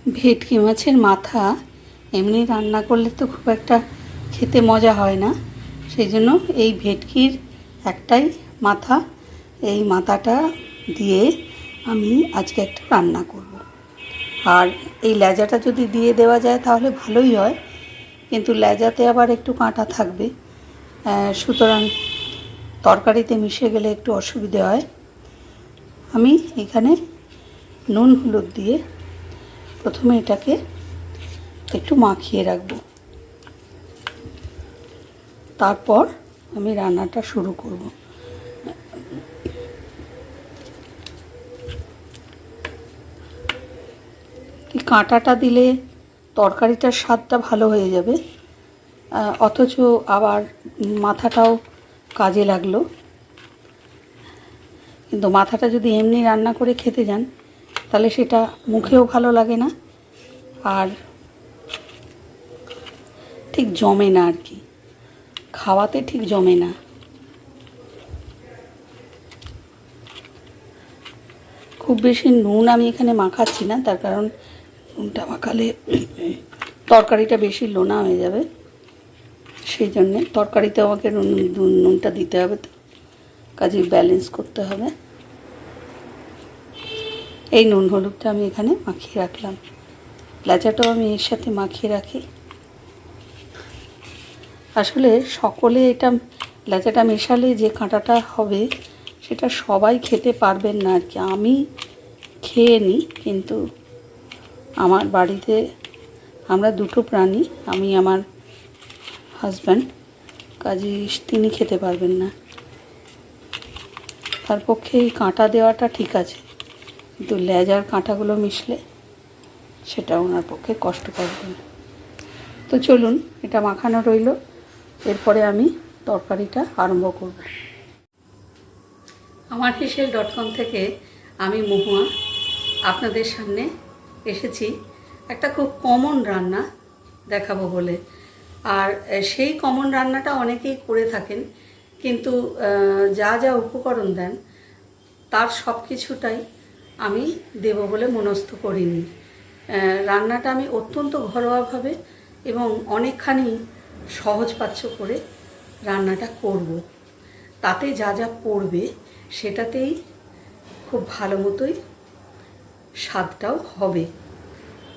ভেটকি মাছের মাথা এমনি রান্না করলে তো খুব একটা খেতে মজা হয় না, সেই জন্য এই ভেটকির একটাই মাথা, এই মাথাটা দিয়ে আমি আজকে একটা রান্না করব। আর এই লেজাটা যদি দিয়ে দেওয়া যায় তাহলে ভালোই হয়, কিন্তু লেজাতে আবার একটু কাঁটা থাকবে, সুতরাং তরকারিতে মিশে গেলে একটু অসুবিধে হয়। আমি এখানে নুন হলুদ দিয়ে প্রথমে এটাকে একটু মাখিয়ে রাখবো, তারপর আমি রান্নাটা শুরু করব। এই কাঁটাটা দিলে তরকারিটার স্বাদটা ভালো হয়ে যাবে, অথচ আবার মাথাটাও কাজে লাগলো। কিন্তু মাথাটা যদি এমনি রান্না করে খেতে যান তাহলে সেটা মুখেও ভালো লাগে না, আর ঠিক জমে না, আর কি খাওয়াতে ঠিক জমে না। খুব বেশি নুন আমি এখানে মাখাচ্ছি না, তার কারণ নুনটা মাখালে তরকারিটা বেশি লোনা হয়ে যাবে, সেই জন্যে তরকারিতে আমাকে নুনটা দিতে হবে, তো কাজে ব্যালেন্স করতে হবে। এই নুন হলুদটা আমি এখানে মাখিয়ে রাখলাম, লেজাটাও আমি এর সাথে মাখিয়ে রাখি। আসলে সকলে এটা লেজাটা মেশালে যে কাঁটাটা হবে সেটা সবাই খেতে পারবেন না, আর কি আমি খেয়ে নিই, কিন্তু আমার বাড়িতে আমরা দুটো প্রাণী, আমি আমার হাজব্যান্ড, কাজে তিনি খেতে পারবেন না। তার পক্ষে এই কাঁটা দেওয়াটা ঠিক আছে, কিন্তু লেজার কাঁটাগুলো মিশলে সেটা ওনার পক্ষে কষ্টকর হবে। তো চলুন, এটা মাখানো রইল, এরপরে আমি তরকারিটা আরম্ভ করব। আমার heisel.com থেকে আমি মহুয়া আপনাদের সামনে এসেছি একটা খুব কমন রান্না দেখাবো বলে। আর সেই কমন রান্নাটা অনেকেই করে থাকেন, কিন্তু যা যা উপকরণ দেন তার সব কিছুটাই আমি দেব বলে মনস্থ করিনি। রান্নাটা আমি অত্যন্ত ঘরোয়াভাবে এবং অনেকখানি সহজপাচ্য করে রান্নাটা করব। তাতে যা যা পড়বে সেটাতেই খুব ভালো মতোই স্বাদটাও হবে।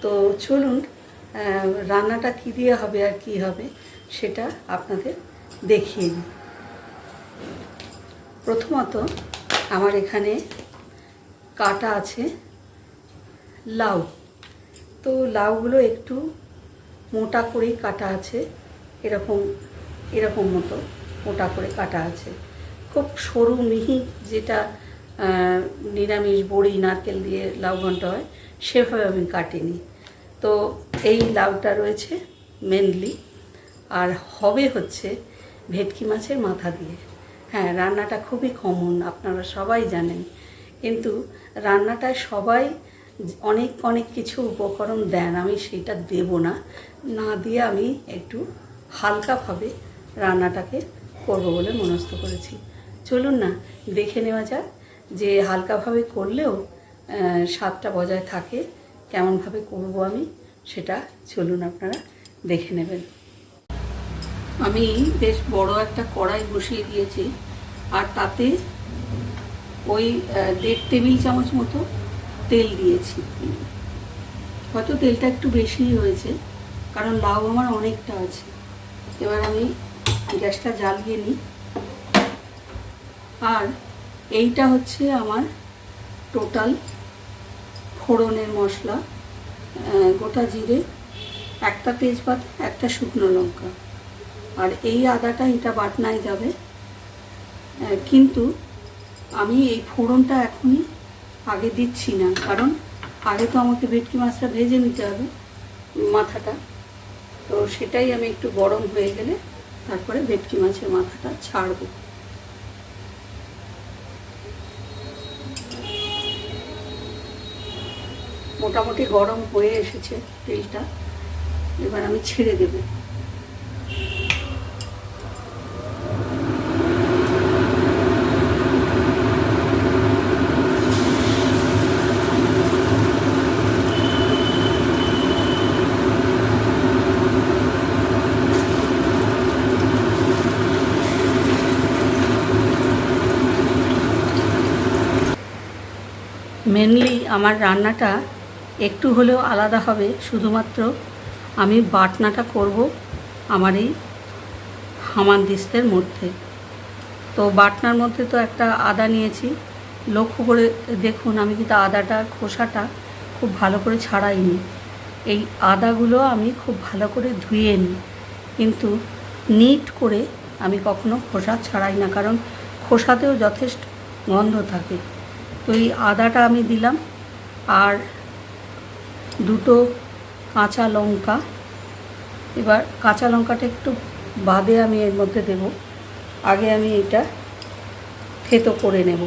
তো চলুন, রান্নাটা কী দিয়ে হবে আর কী হবে সেটা আপনাদের দেখিয়ে দিই। প্রথমত আমার এখানে কাটা আছে লাউ, তো লাউগুলো একটু মোটা করেই কাটা আছে, এরকম মতো মোটা করে কাটা আছে। খুব সরু মিহি যেটা নিরামিষ বড়ি নারকেল দিয়ে লাউ ঘন্ট হয় সেভাবে আমি কাটিনি। তো এই লাউটা রয়েছে মেনলি, আর হবে হচ্ছে ভেটকি মাছের মাথা দিয়ে। হ্যাঁ, রান্নাটা খুবই কমন, আপনারা সবাই জানেন, কিন্তু রান্নাটায় সবাই অনেক অনেক কিছু উপকরণ দেন, আমি সেটা দেব না, না দিয়ে আমি একটু হালকাভাবে রান্নাটাকে করব বলে মনস্থ করেছি। চলুন না, দেখে নেওয়া যাক যে হালকাভাবে করলেও স্বাদটা বজায় থাকে, কেমনভাবে করব আমি সেটা চলুন আপনারা দেখে নেবেন। আমি বেশ বড় একটা কড়াই বসিয়ে দিয়েছি, আর তাতে ওই 1.5 টেবিল চামচ মতো তেল দিয়েছি। হয়তো তেলটা একটু বেশিই হয়েছে, কারণ লাউ আমার অনেকটা আছে। এবার আমি গ্যাসটা জ্বালিয়ে নিই, আর এইটা হচ্ছে আমার টোটাল ফোড়নের মশলা। গোটা জিরে, একটা তেজপাতা, একটা শুকনো লঙ্কা, আর এই আদাটা এটা বাটনায় যাবে। কিন্তু আমি এই ফোড়নটা এখনই আগে দিচ্ছি না, কারণ আগে তো আমাকে ভেটকি মাছটা ভেজে নিতে হবে, মাথাটা। তো সেটাই আমি একটু গরম হয়ে গেলে তারপরে ভেটকি মাছের মাথাটা ছাড়ব। মোটামুটি গরম হয়ে এসেছে তেলটা, এবার আমি ছেড়ে দেব। মেনলি আমার রান্নাটা একটু হলেও আলাদা হবে শুধুমাত্র আমি বাটনাটা করব আমার এই হামানদিস্তের মধ্যে। তো বাটনার মধ্যে তো একটা আদা নিয়েছি, লক্ষ্য করে দেখুন আমি কিন্তু আদাটার খোসাটা খুব ভালো করে ছাড়াইনি। এই আদাগুলো আমি খুব ভালো করে ধুয়ে নিই, কিন্তু নিট করে আমি কখনো খোসা ছাড়াই না, কারণ খোসাতেও যথেষ্ট গন্ধ থাকে। তো এই আদাটা আমি দিলাম, আর দুটো কাঁচা লঙ্কা। এবার কাঁচা লঙ্কাটা একটু বাদে আমি এর মধ্যে দেব, আগে আমি এটা থেতো করে নেব।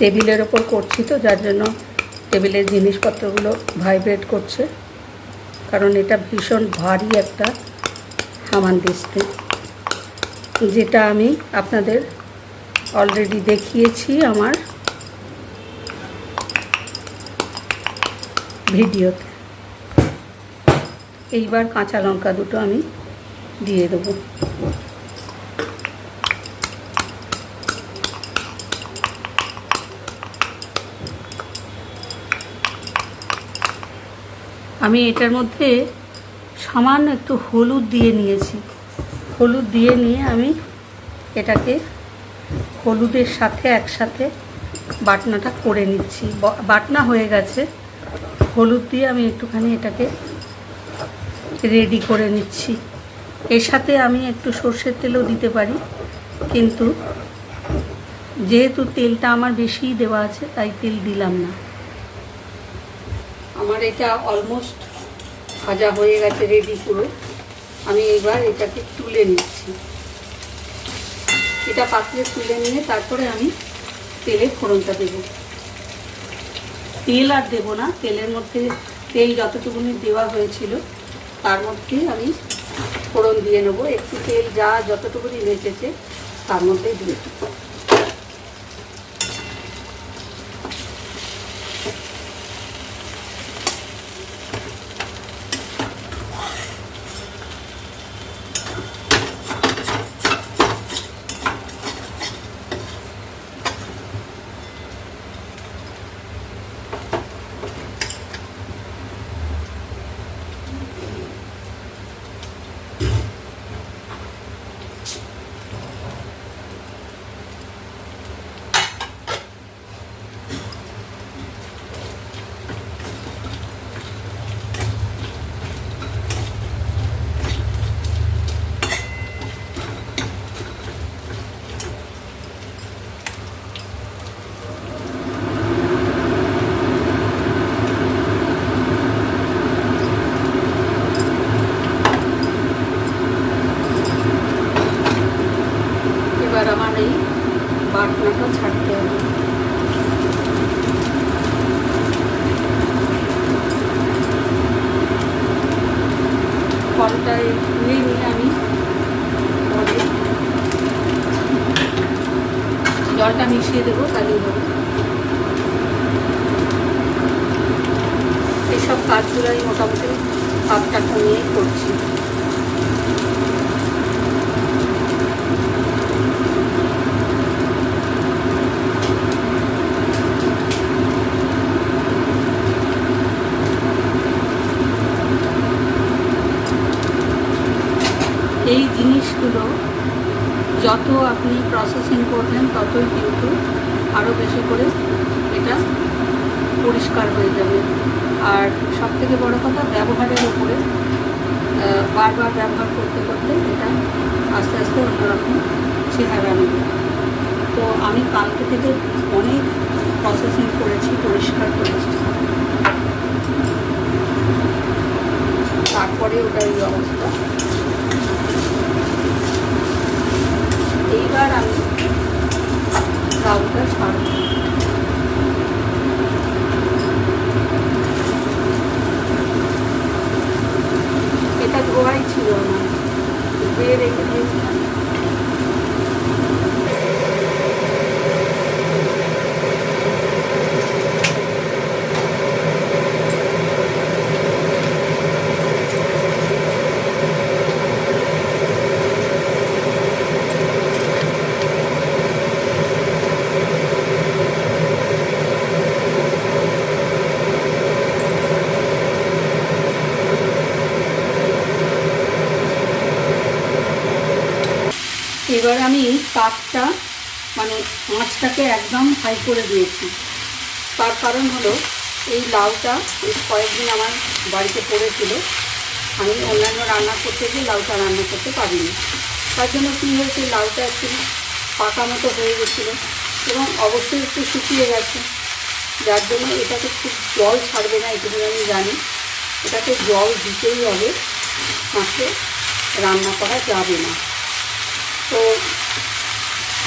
টেবিলের ওপর করছি তো, যার জন্য টেবিলের জিনিসপত্রগুলো ভাইব্রেট করছে, কারণ এটা ভীষণ ভারী একটা হামানদিস্তে, যেটা আমি আপনাদের অলরেডি দেখিয়েছি আমার ভিডিওতে। এইবার কাঁচা লঙ্কা দুটো আমি দিয়ে দেবো। আমি এটার মধ্যে সামান্য একটু হলুদ দিয়ে নিয়েছি। হলুদ দিয়ে নিয়ে আমি এটাকে হলুদের সাথে একসাথে বাটনাটা করে নিচ্ছি। বাটনা হয়ে গেছে, হলুদ দিয়ে আমি একটুখানি এটাকে রেডি করে নিচ্ছি। এর সাথে আমি একটু সর্ষের তেলও দিতে পারি, কিন্তু যেহেতু তেলটা আমার বেশিই দেওয়া আছে তাই তেল দিলাম না। আমার এটা অলমোস্ট ভাজা হয়ে গেছে, রেডি পুরো। আমি এবার এটাকে তুলে নিচ্ছি। এটা পাত্রে তুলে নিয়ে তারপরে আমি তেলে ফোড়নটা দেব। তেল আর দেব না, তেলের মধ্যে তেল যতটুকুনি দেওয়া হয়েছিল তার মধ্যেই আমি ফোড়ন দিয়ে নেবো। একটু তেল যা যতটুকুনি বেঁচেছে তার মধ্যেই দিয়ে দেবো। আমার এই বাটনাটা ছাড়তে হবে। কলটায় ধুয়ে নিয়ে আমি জলটা মিশিয়ে দেবো, তাহলেই হবে। এইসব কাজগুলো আমি মোটামুটি হাতটা কমিয়েই করছি। এই জিনিসগুলো যত আপনি প্রসেসিং করবেন ততই কিন্তু আরও বেশি করে এটা পরিষ্কার হয়ে যাবে। আর সবথেকে বড় কথা, ব্যবহারের উপরে বারবার ব্যবহার করতে করতে এটা আস্তে আস্তে অন্যরকম চেহারা নেবে। তো আমি কালকে থেকে অনেক প্রসেসিং করেছি, পরিষ্কার করেছি, তারপরে ওটা এই অবস্থা। এইবার আমি লাউটা ছাড়ব। এটা ধোয়াই ছিল আমার, ধুয়ে রেখে দিয়েছিলাম। এবার আমি তাপটা মানে আঁচটাকে একদম হাই করে দিয়েছি। তার কারণ হলো এই লাউটা এই কয়েকদিন আমার বাড়িতে পড়েছিল, আমি অন্যান্য রান্না করতে গিয়ে লাউটা রান্না করতে পারিনি। তার জন্য কী হয়েছে, লাউটা একটু পাকা মতো হয়ে গেছিলো এবং অবশ্যই একটু শুকিয়ে গেছে, যার জন্য এটাকে খুব জল ছাড়বে না, এটুকু আমি জানি। এটাকে জল দিতেই হবে, মাছে রান্না করা যাবে না। তো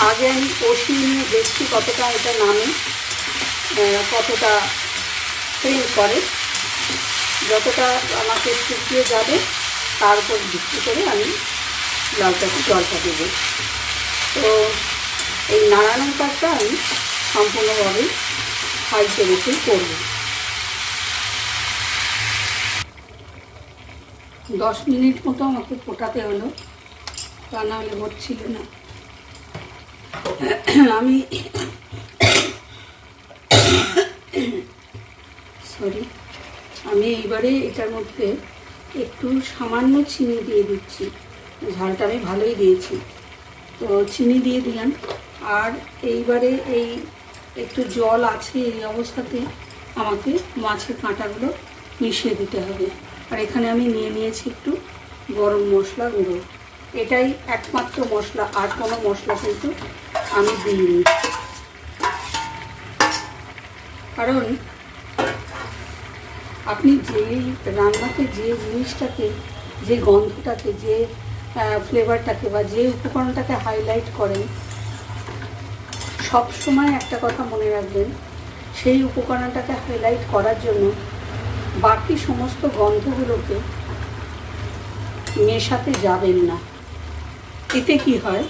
আগে আমি কষিয়ে নিয়ে দেখছি কতটা এটা নামে, কতটা ট্রেন করে। যতটা আমাকে শুকিয়ে যাবে তার উপর ভিত্তি করে আমি লাউটাকে জলটা দেবো। তো এই নাড়ানোর কাজটা আমি সম্পূর্ণভাবেই হাইতে রেখেই করবো। 10 মিনিট মতো আমাকে ফোটাতে হলো, তা না হলে হচ্ছিল না। আমি এইবারে এটার মধ্যে একটু সামান্য চিনি দিয়ে দিচ্ছি। ঝালটা আমি ভালোই দিয়েছি, তো চিনি দিয়ে দিলাম। আর এইবারে এই একটু জল আছে, এই অবস্থাতে আমাকে মাছের কাঁটাগুলো মিশিয়ে দিতে হবে। আর এখানে আমি নিয়েছি একটু গরম মশলা গুঁড়ো, এটাই একমাত্র মশলা, আর কোনো মশলা কিন্তু আমি দিইনি। কারণ আপনি যেই রান্নাতে যে জিনিসটাকে, যে গন্ধটাকে, যে ফ্লেভারটাকে বা যে উপকরণটাকে হাইলাইট করেন, সব সময় একটা কথা মনে রাখবেন, সেই উপকরণটাকে হাইলাইট করার জন্য বাকি সমস্ত গন্ধগুলোকে মেশাতে যাবেন না। এতে কি হয়,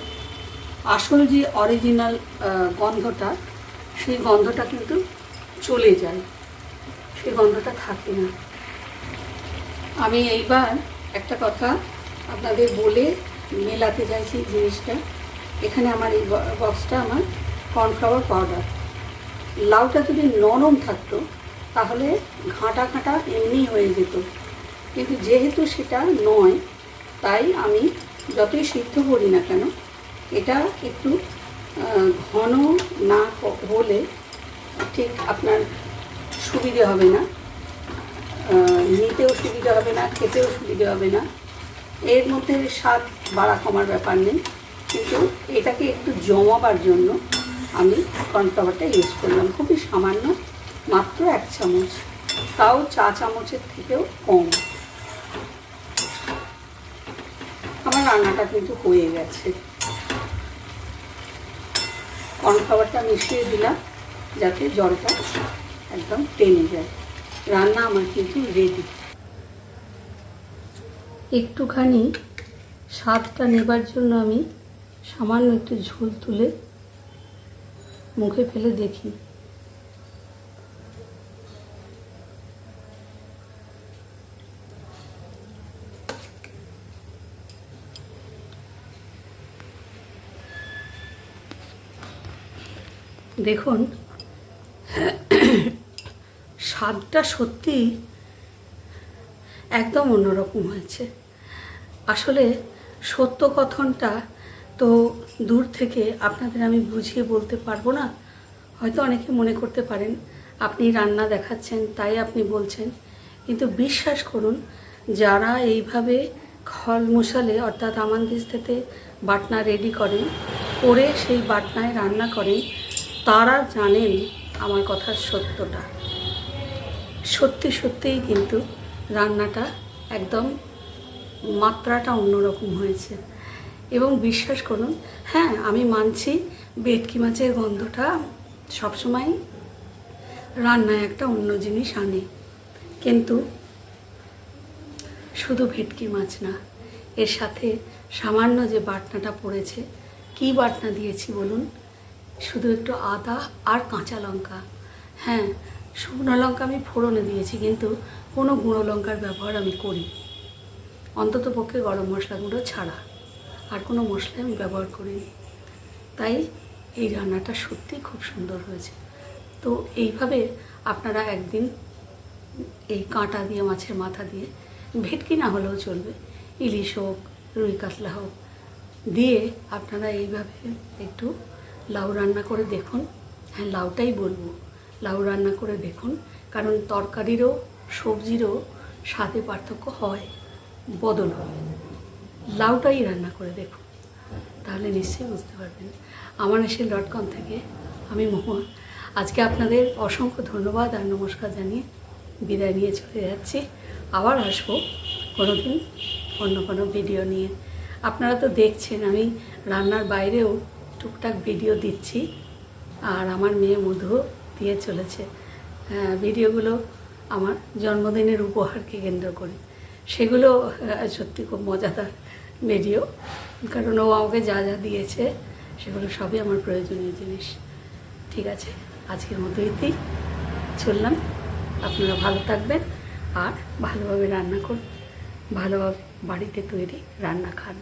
আসল যে অরিজিনাল গন্ধটা, সেই গন্ধটা কিন্তু চলে যায়, সেই গন্ধটা থাকে না। আমি এইবার একটা কথা আপনাদের বলে মেলাতে চাইছি জিনিসটা। এখানে আমার এই বক্সটা আমার কর্নফ্লাওয়ার পাউডার। লাউটা যদি নরম থাকতো তাহলে ঘাঁটা ঘাঁটা এমনি হয়ে যেত, কিন্তু যেহেতু সেটা নয়, তাই আমি যতই সিদ্ধ করি না কেন, এটা একটু ঘন না হলে ঠিক আপনার সুবিধে হবে না, নিতেও সুবিধা হবে না, খেতেও সুবিধা হবে না। এর মধ্যে স্বাদ বাড়া কমার ব্যাপার নেই, কিন্তু এটাকে একটু জমাবার জন্য আমি কর্নফ্লাওয়ারটা ইউজ করলাম, খুবই সামান্য, মাত্র 1 চামচ, তাও চা চামচের থেকেও কম। আমার রান্নাটা কিন্তু হয়ে গেছে। কর্নফ্লাওয়ারটা মিশিয়ে দিলাম যাতে জলটা একদম টেনে যায়। রান্না আমার কিন্তু রেডি। একটুখানি স্বাদটা নেবার জন্য আমি সামান্য একটু ঝোল তুলে মুখে ফেলে দেখি। দেখুন, স্বাদটা সত্যি একদম অন্যরকম হয়েছে। আসলে সত্য কথনটা তো দূর থেকে আপনাদের আমি বুঝিয়ে বলতে পারবো না। হয়তো অনেকে মনে করতে পারেন আপনি রান্না দেখাচ্ছেন তাই আপনি বলছেন, কিন্তু বিশ্বাস করুন, যারা এইভাবে খল মশালে অর্থাৎ আমানদিস্তাতে বাটনা রেডি করেন, করে সেই বাটনায় রান্না করেন, তারা জানেন আমার কথার সত্যটা। সত্যি সত্যিই কিন্তু রান্নাটা একদম মাত্রাটা অন্যরকম হয়েছে। এবং বিশ্বাস করুন, হ্যাঁ আমি মানছি ভেটকি মাছের গন্ধটা সবসময় রান্নায় একটা অন্য জিনিস আনে, কিন্তু শুধু ভেটকি মাছ না, এর সাথে সামান্য যে বাটনাটা পড়েছে, কি বাটনা দিয়েছি বলুন, শুধু একটু আদা আর কাঁচা লঙ্কা। হ্যাঁ, শুকনো লঙ্কা আমি ফোড়নে দিয়েছি, কিন্তু কোনো গুঁড়ো লঙ্কার ব্যবহার আমি করি, অন্তত পক্ষে গরম মশলা গুঁড়ো ছাড়া আর কোনো মশলা আমি ব্যবহার করিনি। তাই এই রান্নাটা সত্যি খুব সুন্দর হয়েছে। তো এইভাবে আপনারা একদিন এই কাঁটা দিয়ে, মাছের মাথা দিয়ে, ভেটকি না হলেও চলবে, ইলিশ হোক, রুই কাতলা হোক, দিয়ে আপনারা এইভাবে একটু লাউ রান্না করে দেখুন। হ্যাঁ, লাউটাই বলবো, লাউ রান্না করে দেখুন, কারণ তরকারিরও সবজিরও স্বাদে পার্থক্য হয়, বদল হয়। লাউটাই রান্না করে দেখুন, তাহলে নিশ্চয়ই বুঝতে পারবেন। আমানেশিল.com থেকে আমি মহুয়া আজকে আপনাদের অসংখ্য ধন্যবাদ আর নমস্কার জানিয়ে বিদায় নিয়ে চলে যাচ্ছি। আবার আসবো কোনো দিন অন্য কোনো ভিডিও নিয়ে। আপনারা তো দেখছেন আমি রান্নার বাইরেও টুকটাক ভিডিও দিচ্ছি, আর আমার মেয়ে মধুও দিয়ে চলেছে ভিডিওগুলো আমার জন্মদিনের উপহারকে কেন্দ্র করে। সেগুলো সত্যি খুব মজাদার ভিডিও, কারণ ও আমাকে যা যা দিয়েছে সেগুলো সবই আমার প্রয়োজনীয় জিনিস। ঠিক আছে, আজকের মতো এতেই চললাম। আপনারা ভালো থাকবেন আর ভালোভাবে রান্না করুন, ভালোভাবে বাড়িতে তৈরি রান্না খান।